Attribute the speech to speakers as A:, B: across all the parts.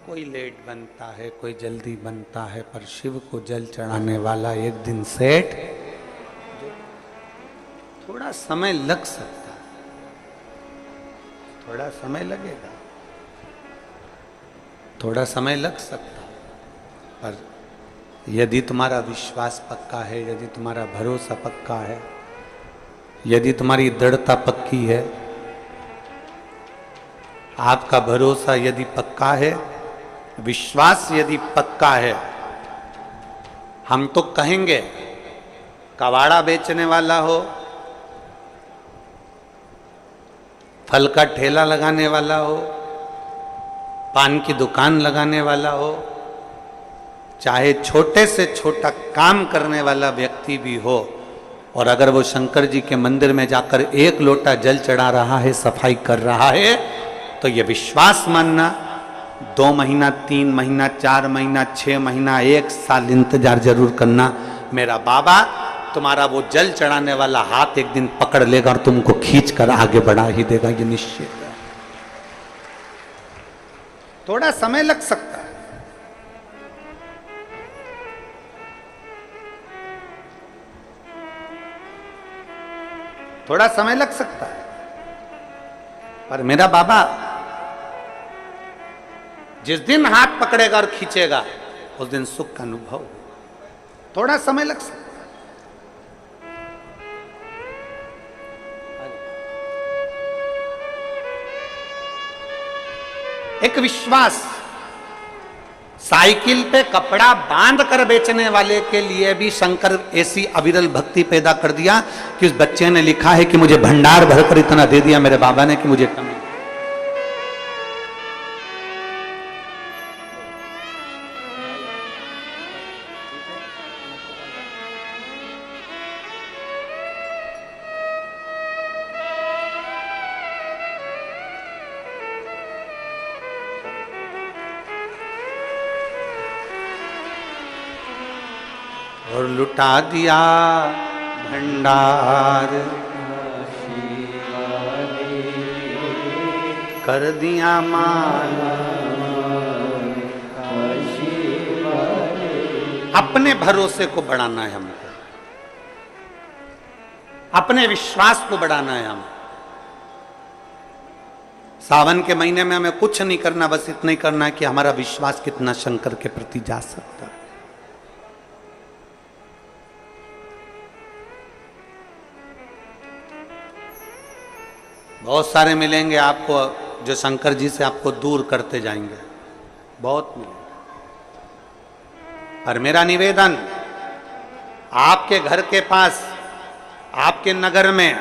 A: कोई लेट बनता है, कोई जल्दी बनता है, पर शिव को जल चढ़ाने वाला एक दिन सेठ। थोड़ा समय लग सकता है, थोड़ा समय लगेगा, थोड़ा समय लग सकता है, पर यदि तुम्हारा विश्वास पक्का है, यदि तुम्हारा भरोसा पक्का है, यदि तुम्हारी दृढ़ता पक्की है, आपका भरोसा यदि पक्का है, विश्वास यदि पक्का है, हम तो कहेंगे कबाड़ा बेचने वाला हो, फल का ठेला लगाने वाला हो, पान की दुकान लगाने वाला हो, चाहे छोटे से छोटा काम करने वाला व्यक्ति भी हो, और अगर वो शंकर जी के मंदिर में जाकर एक लोटा जल चढ़ा रहा है, सफाई कर रहा है, तो ये विश्वास मानना 2 महीना, 3 महीना, 4 महीना, 6 महीना, 1 साल इंतजार जरूर करना। मेरा बाबा तुम्हारा वो जल चढ़ाने वाला हाथ एक दिन पकड़ लेगा और तुमको खींच कर आगे बढ़ा ही देगा, ये निश्चित है। थोड़ा समय लग सकता है, थोड़ा समय लग सकता है, पर मेरा बाबा जिस दिन हाथ पकड़ेगा और खींचेगा, उस दिन सुख का अनुभव हो। थोड़ा समय लग सकता है। एक विश्वास, साइकिल पे कपड़ा बांध कर बेचने वाले के लिए भी शंकर ऐसी अविरल भक्ति पैदा कर दिया कि उस बच्चे ने लिखा है कि मुझे भंडार भरकर इतना दे दिया मेरे बाबा ने कि मुझे कमी। और लुटा दिया भंडार, कर दिया माला, अपने भरोसे को बढ़ाना है हमको, अपने विश्वास को बढ़ाना है हमें। सावन के महीने में हमें कुछ नहीं करना, बस इतना ही करना है कि हमारा विश्वास कितना शंकर के प्रति जा सकता है। बहुत सारे मिलेंगे आपको जो शंकर जी से आपको दूर करते जाएंगे, बहुत मिलेंगे। पर मेरा निवेदन, आपके घर के पास, आपके नगर में,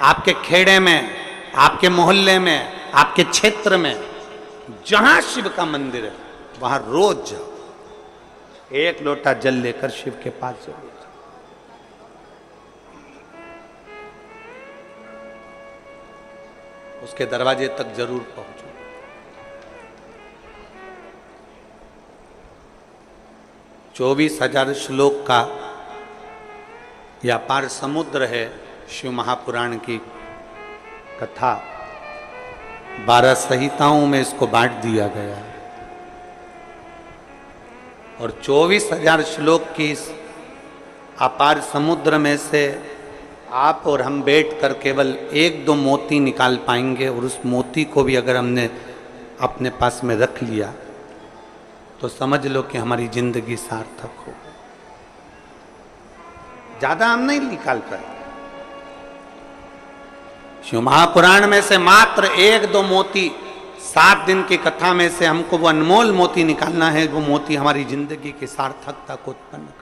A: आपके खेड़े में, आपके मोहल्ले में, आपके क्षेत्र में जहां शिव का मंदिर है, वहां रोज जाओ, एक लोटा जल लेकर शिव के पास जरूर। उसके दरवाजे तक जरूर पहुंचो। 24,000 श्लोक का यह अपार समुद्र है शिव महापुराण की कथा। 12 संहिताओं में इसको बांट दिया गया है और 24,000 श्लोक की इस अपार समुद्र में से आप और हम बैठकर केवल 1-2 मोती निकाल पाएंगे, और उस मोती को भी अगर हमने अपने पास में रख लिया तो समझ लो कि हमारी जिंदगी सार्थक हो। ज्यादा हम नहीं निकाल पाए। शिव महापुराण में से मात्र 1-2 मोती, 7 दिन की कथा में से हमको वो अनमोल मोती निकालना है, वो मोती हमारी जिंदगी की सार्थकता को उत्पन्न कर।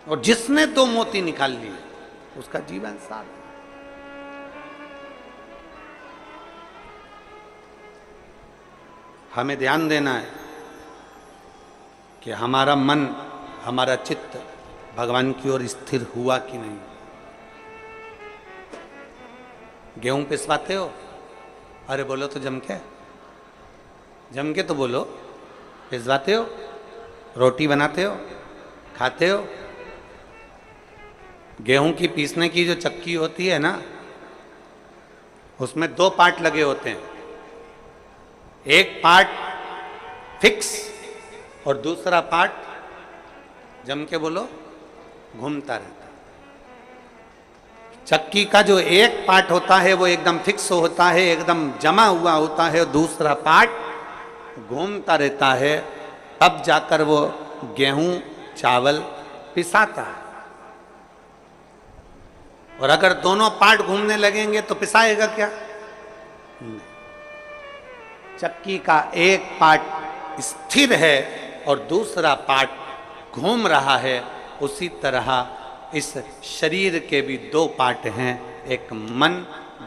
A: और जिसने 2 मोती निकाल लिए उसका जीवन सार्थक। हमें ध्यान देना है कि हमारा मन, हमारा चित्त भगवान की ओर स्थिर हुआ कि नहीं। गेहूं पिसवाते हो? अरे बोलो तो जम के तो बोलो। पिसवाते हो? रोटी बनाते हो? खाते हो? गेहूं की पीसने की जो चक्की होती है ना, उसमें 2 पार्ट लगे होते हैं। एक पार्ट फिक्स और दूसरा पार्ट, जम के बोलो, घूमता रहता। चक्की का जो एक पार्ट होता है वो एकदम फिक्स होता है, एकदम जमा हुआ होता है, दूसरा पार्ट घूमता रहता है, तब जाकर वो गेहूं चावल पिसाता है। और अगर दोनों पार्ट घूमने लगेंगे तो पिसाएगा क्या? नहीं। चक्की का एक पार्ट स्थिर है और दूसरा पार्ट घूम रहा है, उसी तरह इस शरीर के भी दो पार्ट हैं, एक मन,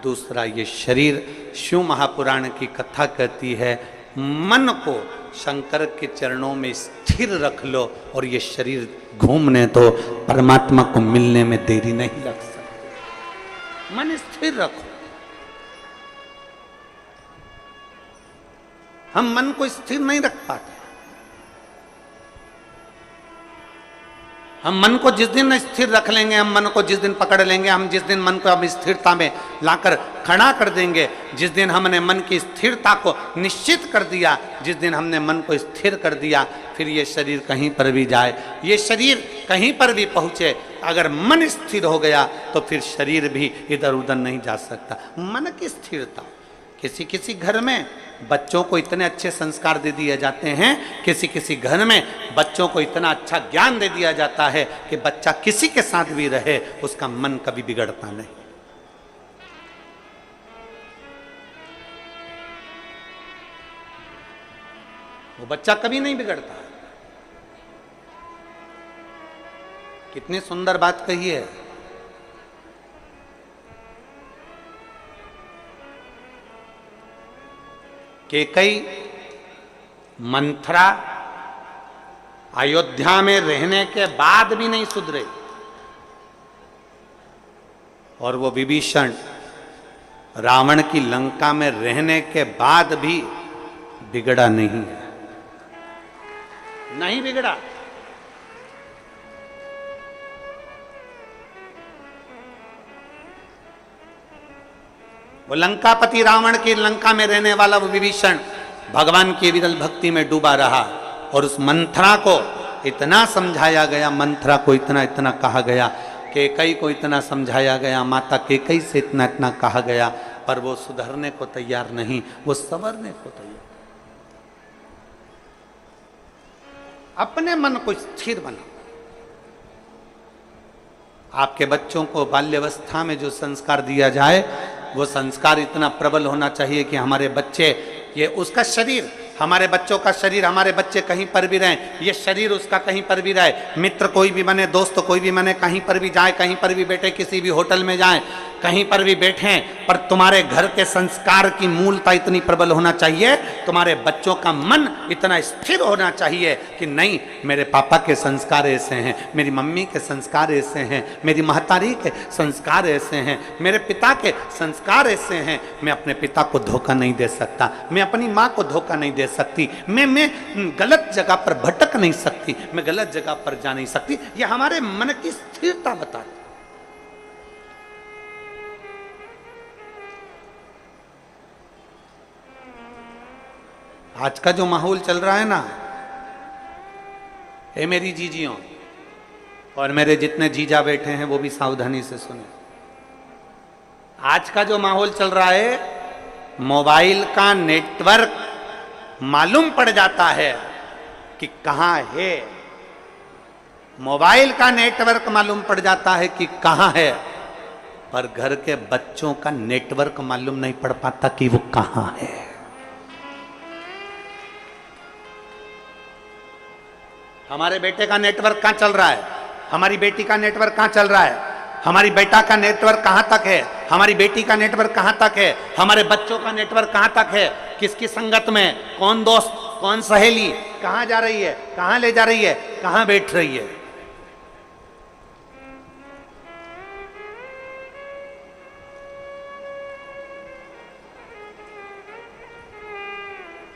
A: दूसरा ये शरीर। शिव महापुराण की कथा कहती है, मन को शंकर के चरणों में स्थिर रख लो और ये शरीर घूमने तो परमात्मा को मिलने में देरी नहीं लग सकती। मन स्थिर रखो। हम मन को स्थिर नहीं रख पाते। हम मन को जिस दिन स्थिर रख लेंगे, हम मन को जिस दिन पकड़ लेंगे, हम जिस दिन मन को अब स्थिरता में लाकर खड़ा कर देंगे, जिस दिन हमने मन की स्थिरता को निश्चित कर दिया, जिस दिन हमने मन को स्थिर कर दिया, फिर ये शरीर कहीं पर भी जाए, ये शरीर कहीं पर भी पहुंचे, अगर मन स्थिर हो गया तो फिर शरीर भी इधर उधर नहीं जा सकता। मन की स्थिरता। किसी किसी घर में बच्चों को इतने अच्छे संस्कार दे दिए जाते हैं, किसी किसी घर में बच्चों को इतना अच्छा ज्ञान दे दिया जाता है कि बच्चा किसी के साथ भी रहे उसका मन कभी बिगड़ता नहीं। वो बच्चा कभी नहीं बिगड़ता। कितनी सुंदर बात कही है। केकई मंथरा अयोध्या में रहने के बाद भी नहीं सुधरे और वो विभीषण रावण की लंका में रहने के बाद भी बिगड़ा नहीं है। नहीं बिगड़ा। वो लंकापति रावण की लंका में रहने वाला वो विभीषण भगवान की विरल भक्ति में डूबा रहा और उस मंथरा को इतना समझाया गया, मंथरा को इतना इतना कहा गया, केकई को इतना समझाया गया, माता केकई से इतना इतना कहा गया, पर वो सुधरने को तैयार नहीं, वो संवरने को तैयार। अपने मन को स्थिर बनाओ। आपके बच्चों को बाल्यावस्था में जो संस्कार दिया जाए वो संस्कार इतना प्रबल होना चाहिए कि हमारे बच्चे, ये उसका शरीर, हमारे बच्चों का शरीर, हमारे बच्चे कहीं पर भी रहें, ये शरीर उसका कहीं पर भी रहे, मित्र कोई भी बने, दोस्त कोई भी बने, कहीं पर भी जाए, कहीं पर भी बैठे, किसी भी होटल में जाएं, कहीं पर भी बैठें, पर तुम्हारे घर के संस्कार की मूलता इतनी प्रबल होना चाहिए, तुम्हारे बच्चों का मन इतना स्थिर होना चाहिए कि नहीं, मेरे पापा के संस्कार ऐसे हैं, मेरी मम्मी के संस्कार ऐसे हैं, मेरी महतारी के संस्कार ऐसे हैं, मेरे पिता के संस्कार ऐसे हैं, मैं अपने पिता को धोखा नहीं दे सकता, मैं अपनी माँ को धोखा नहीं दे सकती, मैं गलत जगह पर भटक नहीं सकती, मैं गलत जगह पर जा नहीं सकती। ये हमारे मन की स्थिरता बताती। आज का जो माहौल चल रहा है ना, ये मेरी जीजियों और मेरे जितने जीजा बैठे हैं वो भी सावधानी से सुने। आज का जो माहौल चल रहा है, मोबाइल का नेटवर्क मालूम पड़ जाता है कि कहां है, मोबाइल का नेटवर्क मालूम पड़ जाता है कि कहां है, पर घर के बच्चों का नेटवर्क मालूम नहीं पड़ पाता कि वो कहां है। हमारे बेटे का नेटवर्क कहां चल रहा है, हमारी बेटी का नेटवर्क कहां चल रहा है, हमारी बेटा का नेटवर्क कहां तक है, हमारी बेटी का नेटवर्क कहां तक है, हमारे बच्चों का नेटवर्क कहां तक है, किसकी संगत में, कौन दोस्त, कौन सहेली कहां जा रही है, कहां ले जा रही है, कहां बैठ रही है।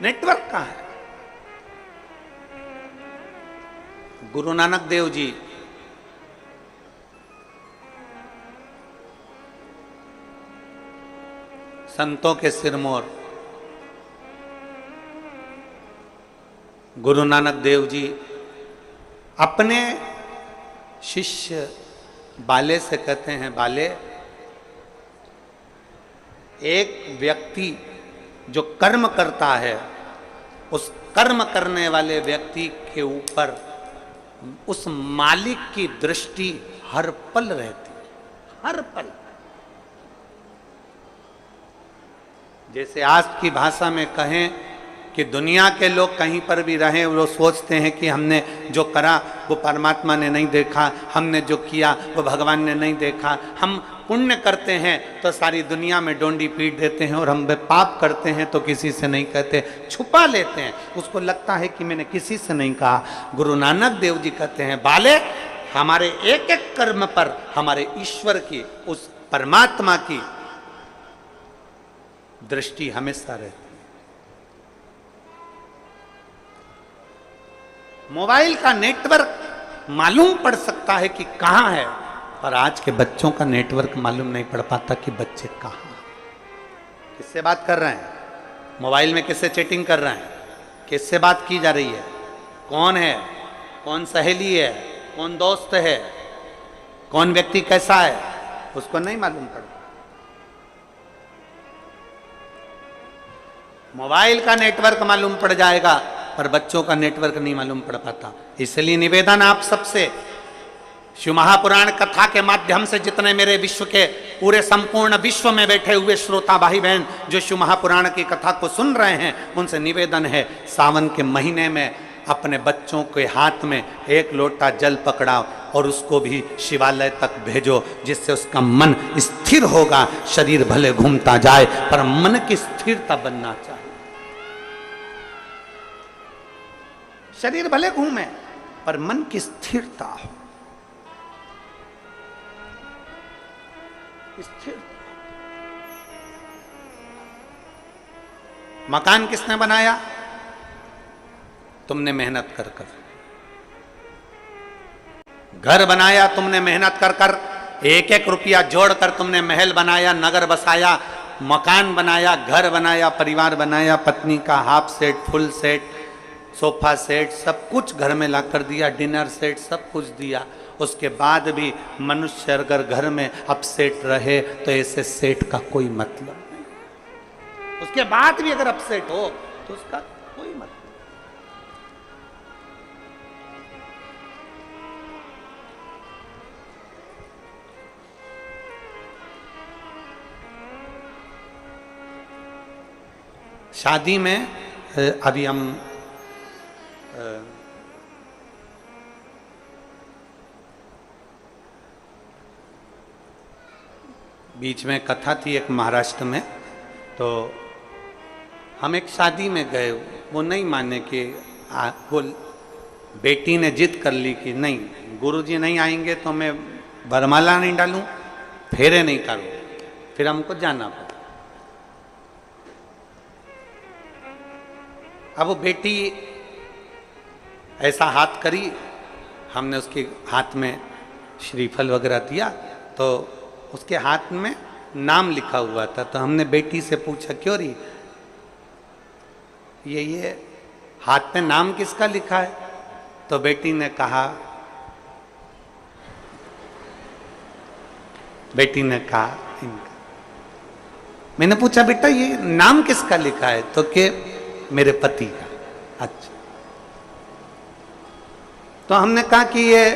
A: नेटवर्क कहां है। गुरु नानक देव जी संतों के सिरमौर गुरु नानक देव जी अपने शिष्य बाले से कहते हैं, बाले, एक व्यक्ति जो कर्म करता है उस कर्म करने वाले व्यक्ति के ऊपर उस मालिक की दृष्टि हर पल रहती है, हर पल। जैसे आज की भाषा में कहें कि दुनिया के लोग कहीं पर भी रहें, वो सोचते हैं कि हमने जो करा वो परमात्मा ने नहीं देखा, हमने जो किया वो भगवान ने नहीं देखा। हम पुण्य करते हैं तो सारी दुनिया में डोंडी पीट देते हैं, और हम पाप करते हैं तो किसी से नहीं कहते, छुपा लेते हैं। उसको लगता है कि मैंने किसी से नहीं कहा। गुरु नानक देव जी कहते हैं, बाले, हमारे एक एक कर्म पर हमारे ईश्वर की, उस परमात्मा की दृष्टि हमेशा रहती है। मोबाइल का नेटवर्क मालूम पड़ सकता है कि कहां है, पर आज के बच्चों का नेटवर्क मालूम नहीं पड़ पाता कि बच्चे कहां, किससे बात कर रहे हैं, मोबाइल में किससे चैटिंग कर रहे हैं, किससे बात की जा रही है, कौन है, कौन सहेली है, कौन दोस्त है, कौन व्यक्ति कैसा है, उसको नहीं मालूम पड़ता। मोबाइल का नेटवर्क मालूम पड़ जाएगा, पर बच्चों का नेटवर्क नहीं मालूम पड़ पाता। इसलिए निवेदन आप सबसे, शिव महापुराण कथा के माध्यम से जितने मेरे विश्व के पूरे संपूर्ण विश्व में बैठे हुए श्रोता भाई बहन जो शिव महापुराण की कथा को सुन रहे हैं, उनसे निवेदन है, सावन के महीने में अपने बच्चों के हाथ में एक लोटा जल पकड़ाओ और उसको भी शिवालय तक भेजो, जिससे उसका मन स्थिर होगा। शरीर भले घूमता जाए पर मन की स्थिरता बनना चाहिए। शरीर भले घूमे पर मन की स्थिरता हो, स्थिर। मकान किसने बनाया? तुमने मेहनत कर कर। घर बनाया तुमने मेहनत कर कर, एक एक रुपया जोड़कर तुमने महल बनाया, नगर बसाया, मकान बनाया, घर बनाया, परिवार बनाया, पत्नी का half set, full set, sofa set, सब कुछ घर में ला कर दिया, डिनर सेट, सब कुछ दिया। उसके बाद भी मनुष्य अगर घर में अपसेट रहे तो ऐसे सेट का कोई मतलब नहीं। उसके बाद भी अगर अपसेट हो तो उसका कोई मतलब नहीं। शादी में अभी हम बीच में कथा थी एक महाराष्ट्र में, तो हम एक शादी में गए, वो नहीं माने कि वो बेटी ने जिद कर ली कि नहीं, गुरुजी नहीं आएंगे तो मैं बरमाला नहीं डालूं, फेरे नहीं करूं, फिर हमको जाना पड़ा। अब वो बेटी ऐसा हाथ करी, हमने उसके हाथ में श्रीफल वगैरह दिया, तो उसके हाथ में नाम लिखा हुआ था। तो हमने बेटी से पूछा, क्यों रही ये हाथ में नाम किसका लिखा है? तो बेटी ने कहा इनका। मैंने पूछा, बेटा ये नाम किसका लिखा है? तो के मेरे पति का। अच्छा। तो हमने कहा कि ये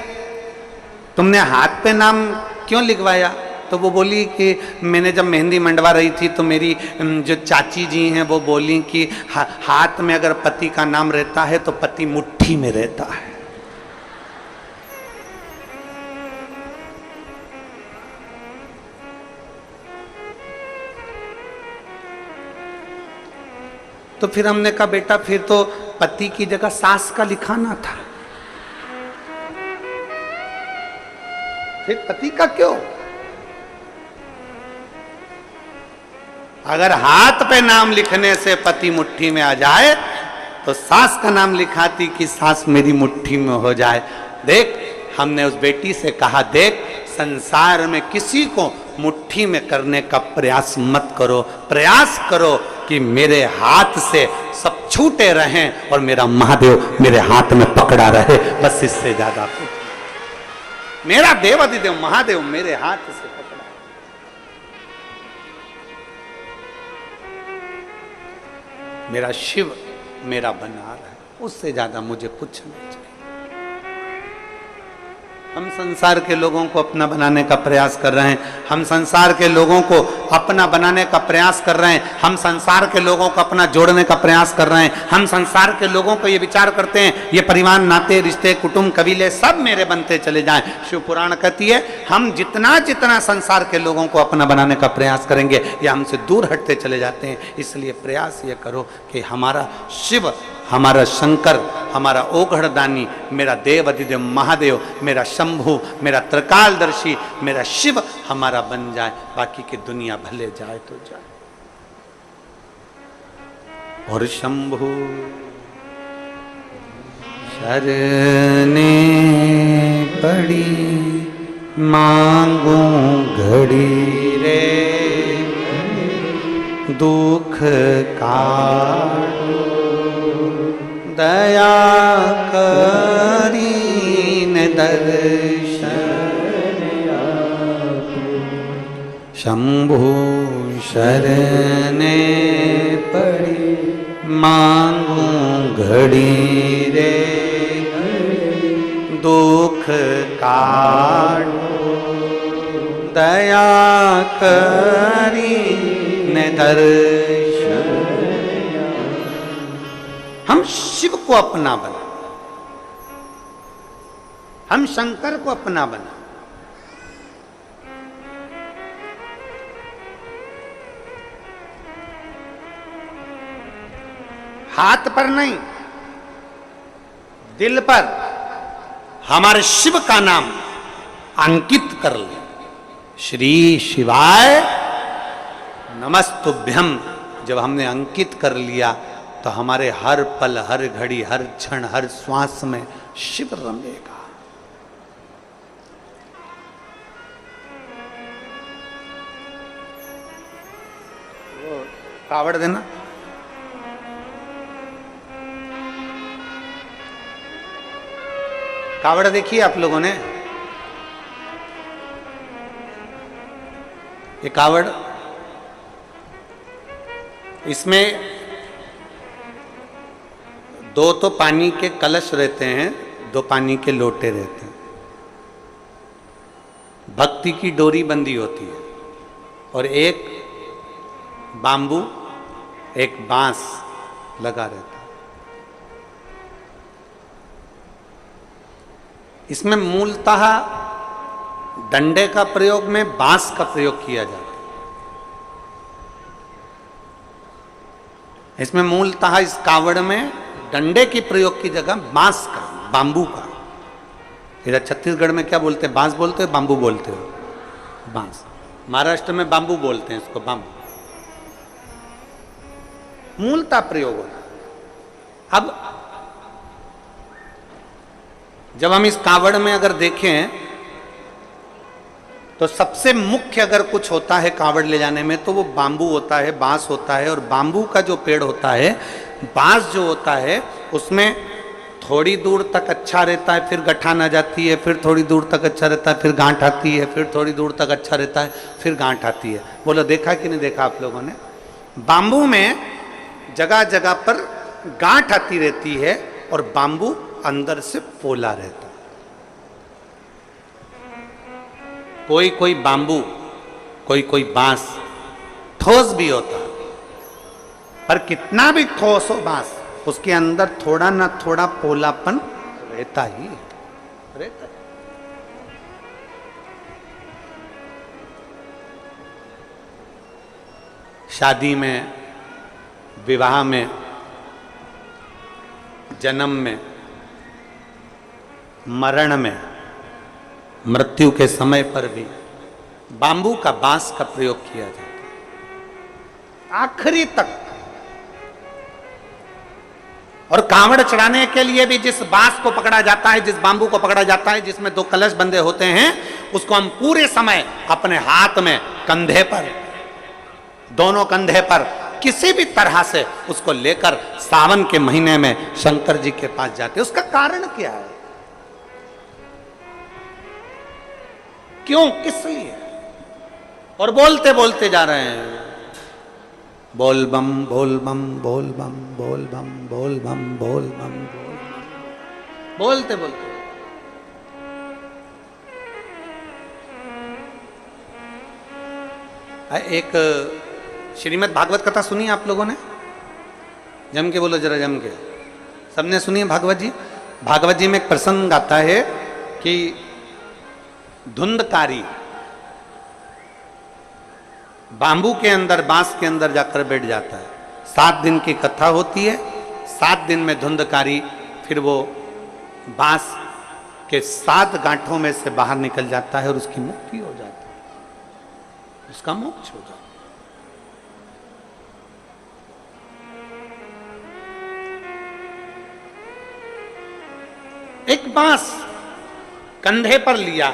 A: तुमने हाथ पे नाम क्यों लिखवाया? तो वो बोली कि मैंने जब मेहंदी मंडवा रही थी तो मेरी जो चाची जी हैं वो बोली कि हाथ में अगर पति का नाम रहता है तो पति मुट्ठी में रहता है। तो फिर हमने कहा, बेटा फिर तो पति की जगह सास का लिखाना था, फिर पति का क्यों? अगर हाथ पे नाम लिखने से पति मुट्ठी में आ जाए तो सास का नाम लिखाती कि सास मेरी मुट्ठी में हो जाए। देख, हमने उस बेटी से कहा, देख, संसार में किसी को मुट्ठी में करने का प्रयास मत करो, प्रयास करो कि मेरे हाथ से सब छूटे रहें और मेरा महादेव मेरे हाथ में पकड़ा रहे, बस इससे ज्यादा कुछ। मेरा देव अधिदेव महादेव मेरे हाथ से पकड़ा, मेरा शिव मेरा बना रहा है, उससे ज्यादा मुझे कुछ नहीं चाहिए। हम संसार के लोगों को अपना बनाने का प्रयास कर रहे हैं, हम संसार के लोगों को अपना बनाने का प्रयास कर रहे हैं, हम संसार के लोगों को अपना जोड़ने का प्रयास कर रहे हैं, हम संसार के लोगों को ये विचार करते हैं ये परिवार नाते रिश्ते कुटुंब कबीले सब मेरे बनते चले जाएं। शिव पुराण कहती है हम जितना जितना संसार के लोगों को अपना बनाने का प्रयास करेंगे ये हमसे दूर हटते चले जाते हैं। इसलिए प्रयास ये करो कि हमारा शिव, हमारा शंकर, हमारा ओघड़दानी, मेरा देव अधिदेव महादेव, मेरा शंभु, मेरा त्रिकालदर्शी, मेरा शिव हमारा बन जाए, बाकी की दुनिया भले जाए तो जाए। और शंभु शरणे पड़ी मांगू घड़ी रे दुख काटो दया करीन दर्शन शंभु शरणे पड़ी मांगू घड़ी रे दुख काटो दया करीन दर्शन। हम शिव को अपना बना, हम शंकर को अपना बना। हाथ पर नहीं, दिल पर हमारे शिव का नाम अंकित कर ले। श्री शिवाय नमस्तुभ्यम जब हमने अंकित कर लिया तो हमारे हर पल, हर घड़ी, हर क्षण, हर श्वास में शिव रमेगा। वो कावड़ देना, कावड़ देखिए आप लोगों ने, ये कावड़, इसमें दो तो पानी के कलश रहते हैं, दो पानी के लोटे रहते हैं, भक्ति की डोरी बंधी होती है और एक बांबू एक बांस लगा रहता है। इसमें मूलतः डंडे का प्रयोग में बांस का प्रयोग किया जाता है। इसमें मूलतः इस कावड़ में डंडे के प्रयोग की जगह बांस का, बांबू का। इधर छत्तीसगढ़ में क्या बोलते हैं, बांस बोलते हो बांबू बोलते हो? बांस। महाराष्ट्र में बांबू बोलते हैं इसको, बांबू मूलतः प्रयोग होता है। अब जब हम इस कावड़ में अगर देखें तो सबसे मुख्य अगर कुछ होता है कावड़ ले जाने में तो वो बांबू होता है, बांस होता है। और बांबू का जो पेड़ होता है, बांस जो होता है उसमें थोड़ी दूर तक अच्छा रहता है, फिर गठान आ जाती है, फिर थोड़ी दूर तक अच्छा रहता है, फिर गांठ आती है, फिर थोड़ी दूर तक अच्छा रहता है, फिर गांठ आती है। बोलो देखा कि नहीं देखा आप लोगों ने? बांबू में जगह जगह पर गांठ आती रहती है और बांबू अंदर से पोला रहता है। कोई कोई बांबू, कोई कोई बांस ठोस भी होता है, पर कितना भी ठोस हो बांस, उसके अंदर थोड़ा ना थोड़ा पोलापन रहता ही रहता है। शादी में, विवाह में, जन्म में, मरण में, मृत्यु के समय पर भी बांबू का, बांस का प्रयोग किया जाता है आखिरी तक। और कांवड़ चढ़ाने के लिए भी जिस बांस को पकड़ा जाता है, जिस बांबू को पकड़ा जाता है, जिसमें दो कलश बंधे होते हैं, उसको हम पूरे समय अपने हाथ में, कंधे पर, दोनों कंधे पर किसी भी तरह से उसको लेकर सावन के महीने में शंकर जी के पास जाते। उसका कारण क्या है? क्यों, किस लिए? और बोलते बोलते जा रहे हैं, बोल बम बोल बम बोल बम बोल बम बोल बम बोल बम बोल बम, बोलते बोलते। एक श्रीमद् भागवत कथा सुनी आप लोगों ने? जम के बोलो जरा, जम के। सबने सुनी है भागवत जी? भागवत जी में एक प्रसंग आता है कि धुंधकारी बांबू के अंदर, बांस के अंदर जाकर बैठ जाता है। 7 दिन की कथा होती है। 7 दिन में धुंधकारी फिर वो बांस के 7 गांठों में से बाहर निकल जाता है और उसकी मुक्ति हो जाती है, उसका मोक्ष हो जाता है। एक बांस कंधे पर लिया,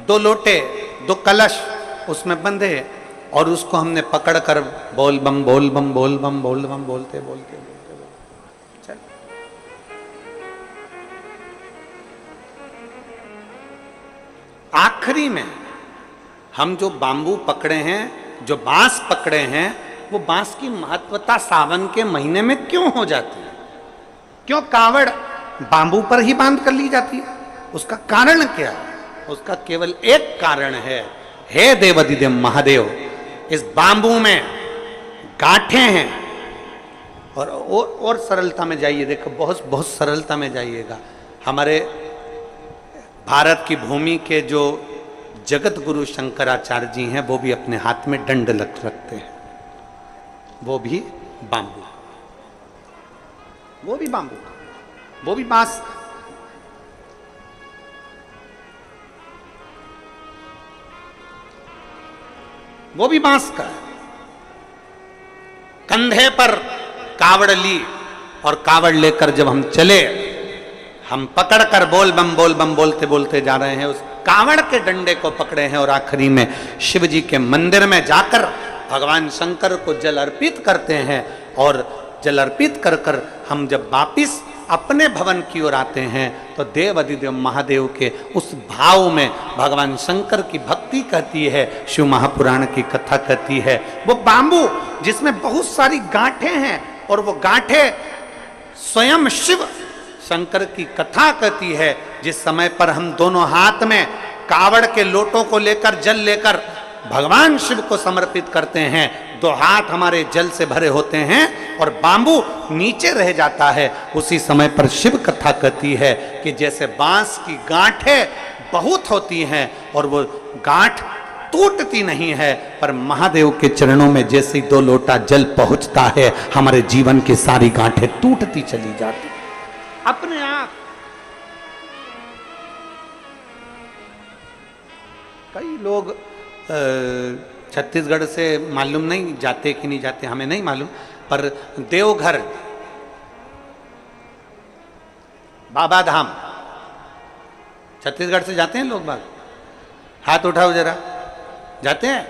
A: 2 लोटे, 2 कलश उसमें बंधे, और उसको हमने पकड़कर बोल बम बोल बम बोल बम बोल बम बोलते बोलते बोलते बोलते चल। आखिरी में हम जो बांबू पकड़े हैं, जो बांस पकड़े हैं, वो बांस की महत्वता सावन के महीने में क्यों हो जाती है? क्यों कावड़ बांबू पर ही बांध कर ली जाती है? उसका कारण क्या है? उसका केवल एक कारण है, हे देवाधिदेव महादेव, इस बांबू में गांठें हैं। और सरलता में जाइए, देखो, बहुत बहुत सरलता में जाइएगा। हमारे भारत की भूमि के जो जगत गुरु शंकराचार्य जी हैं, वो भी अपने हाथ में दंड रखते हैं, वो भी बांबू, वो भी बांबू, वो भी बांस। वो भी बांस का है। कंधे पर कावड़ ली और कावड़ लेकर जब हम चले, हम पकड़कर बोल बम बोलते बोलते जा रहे हैं, उस कावड़ के डंडे को पकड़े हैं और आखिरी में शिव जी के मंदिर में जाकर भगवान शंकर को जल अर्पित करते हैं। और जल अर्पित कर कर हम जब वापिस अपने भवन की ओर आते हैं तो देव अधिदेव महादेव के उस भाव में भगवान शंकर की भक्ति कहती है, शिव महापुराण की कथा कहती है। वो बांबू जिसमें बहुत सारी गांठें हैं, और वो गांठें स्वयं शिव शंकर की कथा कहती है। जिस समय पर हम दोनों हाथ में कावड़ के लोटों को लेकर, जल लेकर भगवान शिव को समर्पित करते हैं, 2 हाथ हमारे जल से भरे होते हैं और बांबू नीचे रह जाता है। उसी समय पर शिव कथा कहती है कि जैसे बांस की गांठें बहुत होती हैं और वो गांठ टूटती नहीं है, पर महादेव के चरणों में जैसे ही 2 लोटा जल पहुंचता है, हमारे जीवन की सारी गांठें टूटती चली जाती अपने आप। कई लोग छत्तीसगढ़ से, मालूम नहीं जाते कि नहीं जाते, हमें नहीं मालूम, पर देवघर, बाबा धाम, छत्तीसगढ़ से जाते हैं लोग बाग? हाथ उठाओ जरा, जाते हैं?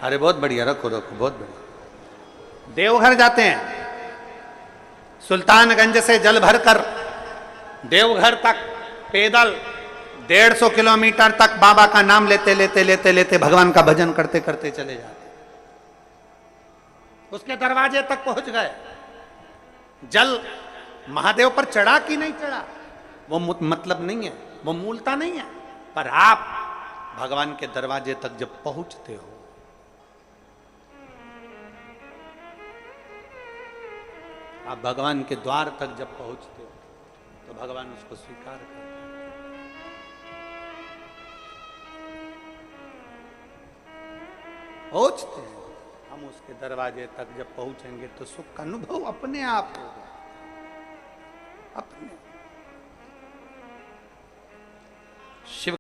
A: अरे बहुत बढ़िया, रखो रखो, बहुत बढ़िया। देवघर जाते हैं, सुल्तानगंज से जल भरकर देवघर तक पैदल 150 किलोमीटर तक बाबा का नाम लेते लेते लेते लेते भगवान का भजन करते करते चले जाते। उसके दरवाजे तक पहुंच गए, जल महादेव पर चढ़ा कि नहीं चढ़ा वो मतलब नहीं है, वो मूलता नहीं है, पर आप भगवान के दरवाजे तक जब पहुंचते हो, आप भगवान के द्वार तक जब पहुंचते हो, तो भगवान उसको स्वीकार करते हैं। पहुंचते हैं हम उसके दरवाजे तक, जब पहुंचेंगे तो सुख का अनुभव अपने आप होगा, अपने